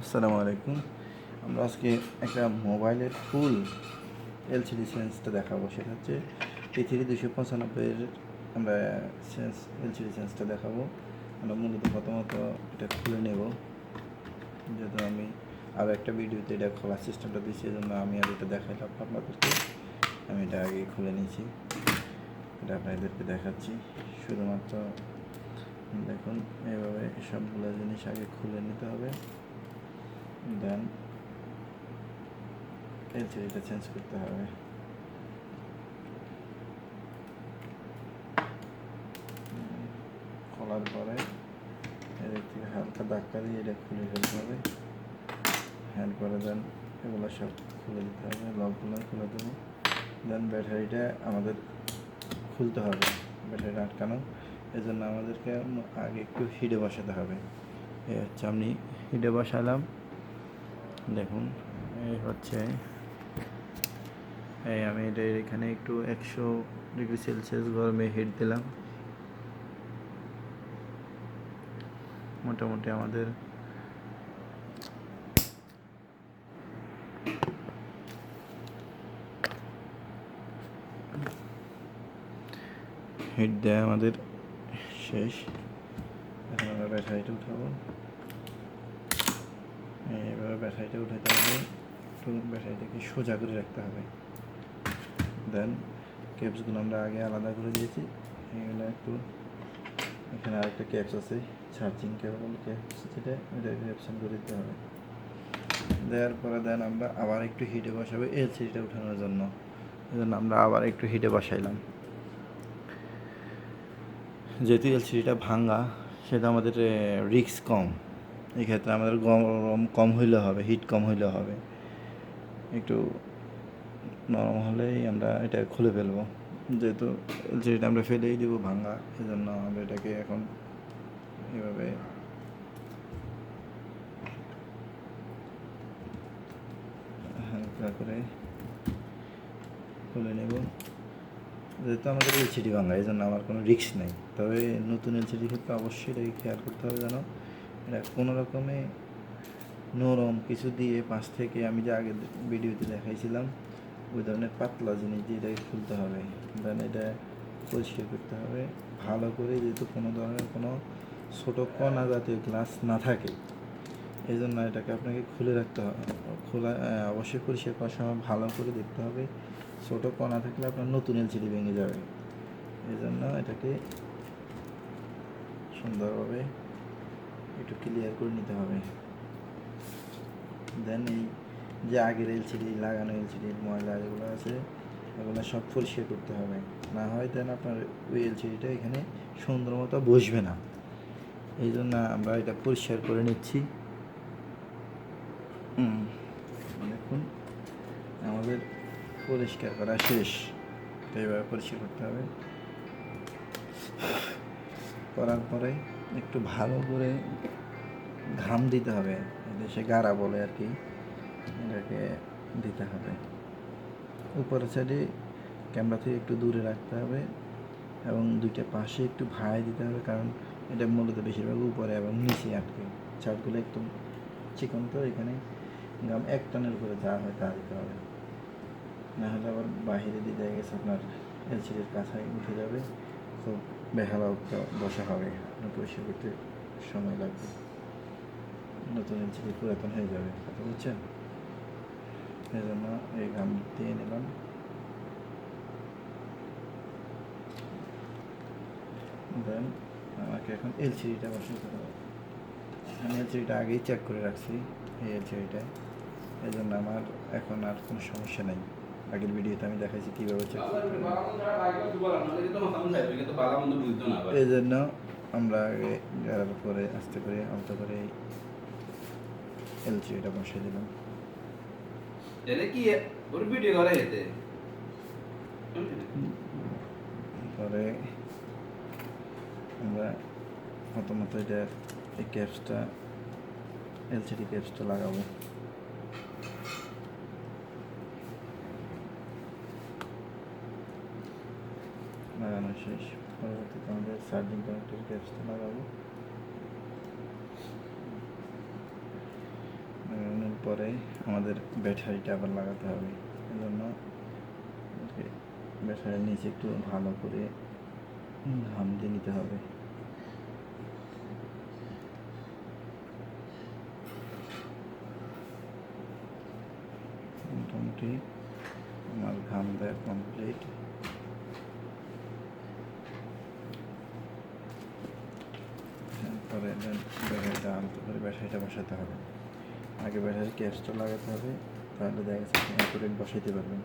আসসালামু আলাইকুম। আমরা আজকে একটা মোবাইলের ফুল এলসিডি সেন্সটা দেখাবো। সেটা হচ্ছে P3295 আমরা এলসিডি সেন্সটা দেখাবো। আমরা মূলত প্রথমত এটা খুলে নেব, যেহেতু আমি আরও একটা ভিডিওতে এটা খোলার সিস্টেমটা দিচ্ছি, এই জন্য আমি আর এটা দেখাইলাম আপনাদেরকে। আমি এটা আগে খুলে নিয়েছি, এটা আপনাদেরকে দেখাচ্ছি। শুধুমাত্র দেখুন, এইভাবে সবগুলো জিনিস আগে খুলে নিতে হবে, দেন এলসিডিটা চেঞ্জ করতে হবে। খোলার পরে এদিক থেকে হালকা ধাক্কা দিয়ে এটা খুলে ফেলতে হবে। এরপরে দেন এগুলো সব খুলে দিতে হবে, লকগুলো খুলে দেবো। দেন ব্যাটারিটা আমাদের খুলতে হবে, ব্যাটারিটা আটকানো। এই জন্য আমাদেরকে আগে একটু হিটে বসাতে হবে। এই হচ্ছে আমি হিটে বসালাম, দেখুন এই হচ্ছে। এই আমি এটা এখানে একটু 100°C গরমে হিট দিলাম। মোটামুটি আমাদের হিট দেওয়া আমাদের শেষ। এখন আমরা ব্যাটারিটা উঠাবো। এইভাবে ব্যাটারিটা উঠাতে হবে, একটু ব্যাটারিটাকে সোজা করে রাখতে হবে। দেন ক্যাপসগুলো আমরা আগে আলাদা করে দিয়েছি, এগুলো একটু এখানে আরেকটা ক্যাপস আছে, চার্জিং কেবল ক্যাপস, যেটা এটা রিঅ্যাকশন করে দিতে হবে। দেওয়ার পরে দেন আমরা আবার একটু হিটে বসাবো এলসিডিটা উঠানোর জন্য। এই জন্য আমরা আবার একটু হিটে বসাইলাম। যেহেতু এলসিডিটা ভাঙা, সেটা আমাদের রিস্ক কম। এক্ষেত্রে আমাদের গরম কম হইলে হবে, হিট কম হইলে হবে। একটু নরম হলেই আমরা এটা খুলে ফেলবো। যেহেতু এলসিডিটা আমরা ফেলেই দেবো ভাঙা, এই জন্য আমরা এটাকে এখন এভাবে হালকা করে খুলে নেব। যেহেতু আমাদের এলসিডি ভাঙা, এই জন্য আমার কোনো রিস্ক নেই। তবে নতুন এলসিডির ক্ষেত্রে অবশ্যই এটাকে খেয়াল করতে হবে, যেন এটা কোনো রকমে নরম কিছু দিয়ে পাশ থেকে, আমি যে আগের ভিডিওতে দেখাইছিলাম ওই ধরনের পাতলা জিনিস দিয়ে এটাকে খুলতে হবে। দেন এটা পরিষ্কার করতে হবে ভালো করে, যেহেতু কোনো ধরনের কোনো ছোটো কণা জাতীয় গ্লাস না থাকে, এই জন্য এটাকে আপনাকে খুলে রাখতে হবে। অবশ্যই পরিষ্কার করার সময় ভালো করে দেখতে হবে, ছোটো কণা থাকলে আপনার নতুন এলসিডি ভেঙে যাবে। এই জন্য এটাকে সুন্দরভাবে একটু ক্লিয়ার করে নিতে হবে। দেন এই যে আগের এলসিডি লাগানো এলসিডির ময়লা যেগুলো আছে, এগুলো সব পরিষ্কার করতে হবে, না হয় দেন আপনার ওই এলসিডিটা এখানে সুন্দর মতো বসবে না। এই জন্য আমরা এটা পরিষ্কার করে নিচ্ছি। দেখুন আমাদের পরিষ্কার করা শেষ। এইভাবে পরিষ্কার করতে হবে। করার পরে একটু ভালো করে ঘাম দিতে হবে, দেশে গাড়া বলে আর কি, এটাকে দিতে হবে। উপরের সাইডে ক্যামেরা থেকে একটু দূরে রাখতে হবে এবং দুইটা পাশে একটু ভাঁজ দিতে হবে, কারণ এটা মূলত বেশিরভাগ উপরে এবং নিচে আটকে। ছাদগুলো একটু চিকন, তো এখানে গাম এক টনের উপরে যা হয় তা দিতে হবে, নাহলে আবার বাহিরে দিয়ে দেখা গেছে আপনার এলসিডির কাছায় উঠে যাবে, তো বেহালা বসা হবে, পরিষ্কার করতে সময় লাগবে, নতুন এলসিডি পুরাতন হয়ে যাবে, কথা বুঝছেন? এই জন্য এই গাম দিয়ে নিলাম। দেন আমাকে এখন এলসিডিটা বসাতে হবে। আমি এলসিডিটা আগেই চেক করে রাখছি, এই এলসিডিটায়, এই জন্য আমার এখন আর কোনো সমস্যা নেই। আগের ভিডিওতে আমি দেখাইছি কীভাবে চেক করতে হবে। এই জন্য আমরা আগে গাড়ার পরে আস্তে করে আলতো করে এলসিডিটা বসিয়ে দিলাম। পরে আমরা প্রথমত এটা এই ক্যাপসটা, এলসিডি ক্যাপসটা লাগাবো। লাগানো শেষ। পরবর্তীতে আমাদের চার্জিং কানেক্টের ক্যাপসটা লাগাবো। পরে আমাদের ব্যাটারিটা আবার লাগাতে হবে। এই জন্য ব্যাটারির নিচে একটু ভালো করে ঘাম দিয়ে নিতে হবে। মোটামুটি আমার ঘাম দেওয়া কমপ্লিট। তারপরে ব্যাটারিটা আলতো করে ব্যাটারিটা বসাতে হবে। আগে ব্যাটারি কেসটা লাগাতে হবে, তাহলে দেখা যাচ্ছে আপনি অ্যাকুরেট বসাইতে পারবেন।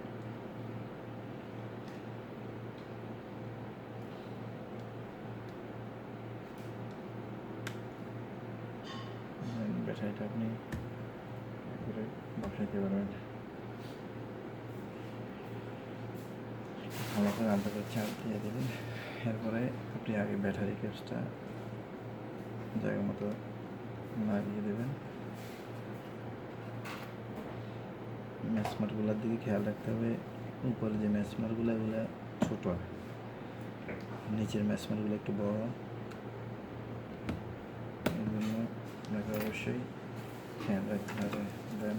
ব্যাটারিটা আপনি অ্যাকুরেট বসাইতে পারবেন। ভালো করে আলতো করে চাপ দিয়ে দেবেন। এরপরে আপনি আগে ব্যাটারি কেসটা জায়গা মতো লাগিয়ে দেবেন। ম্যাসমারগুলোর দিকে খেয়াল রাখতে হবে। উপরে যে ম্যাসমারগুলো এগুলো ছোটো, নিচের ম্যাসমারগুলো একটু বড়। এই জন্য আপনাকে অবশ্যই খেয়াল রাখতে হবে। দেন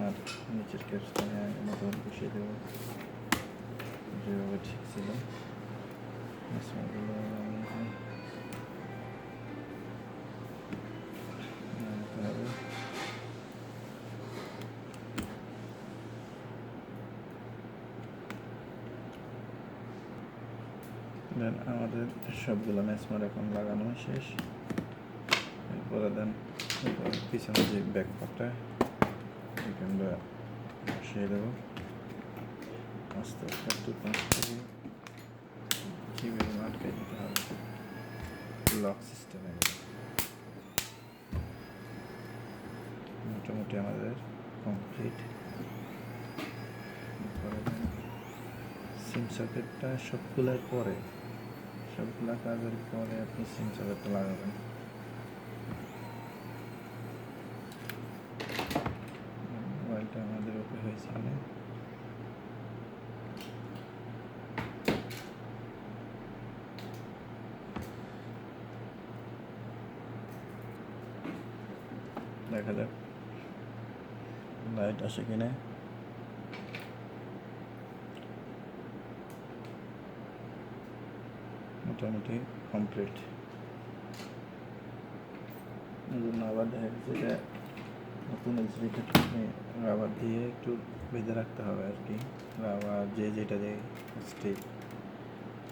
আর নিচের কেসটা মতো বসিয়ে দেবো যেভাবে ঠিক ছিল। ম্যাসমারগুলো আনতে হবে। দেন আমাদের সবগুলো ম্যাসমার এখন লাগানো শেষ। এরপরে দেন পিছনে যে ব্যাক পার্টটা এখানটা বসিয়ে দেবো। আস্তে আস্তে একটু পাশ থেকে কীভাবে আটকে দিতে হবে লক সিস্টেমে। মোটামুটি আমাদের কমপ্লিট। সিম সকেটটা সবগুলো কাজের পরে আপনি সিম সকেটটা লাগাবেন। মোবাইলটা আমাদের ওকে হয়েছে না, দেখা যাক লাইট আসে কিনা। মোটামুটি কমপ্লিট। এই জন্য আবার দেখা গেছে এটা নতুন এলসিডিটা রাবার দিয়ে একটু বেঁধে রাখতে হবে আর কি। রাবার যেটা দিয়ে স্টিক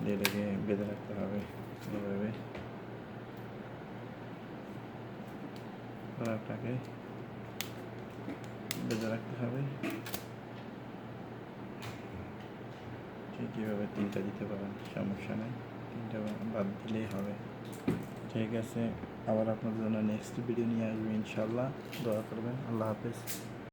যেটাকে বেঁধে রাখতে হবে এভাবে আপনাকে বেঁধে রাখতে হবে। ঠিক কীভাবে তিনটা দিতে পারেন, সমস্যা নেই, তিনটা বাদ দিলেই হবে। ঠিক আছে, আবার আপনাদের জন্য নেক্সট ভিডিও নিয়ে আসবো ইনশাল্লাহ। দোয়া করবেন। আল্লাহ হাফেজ।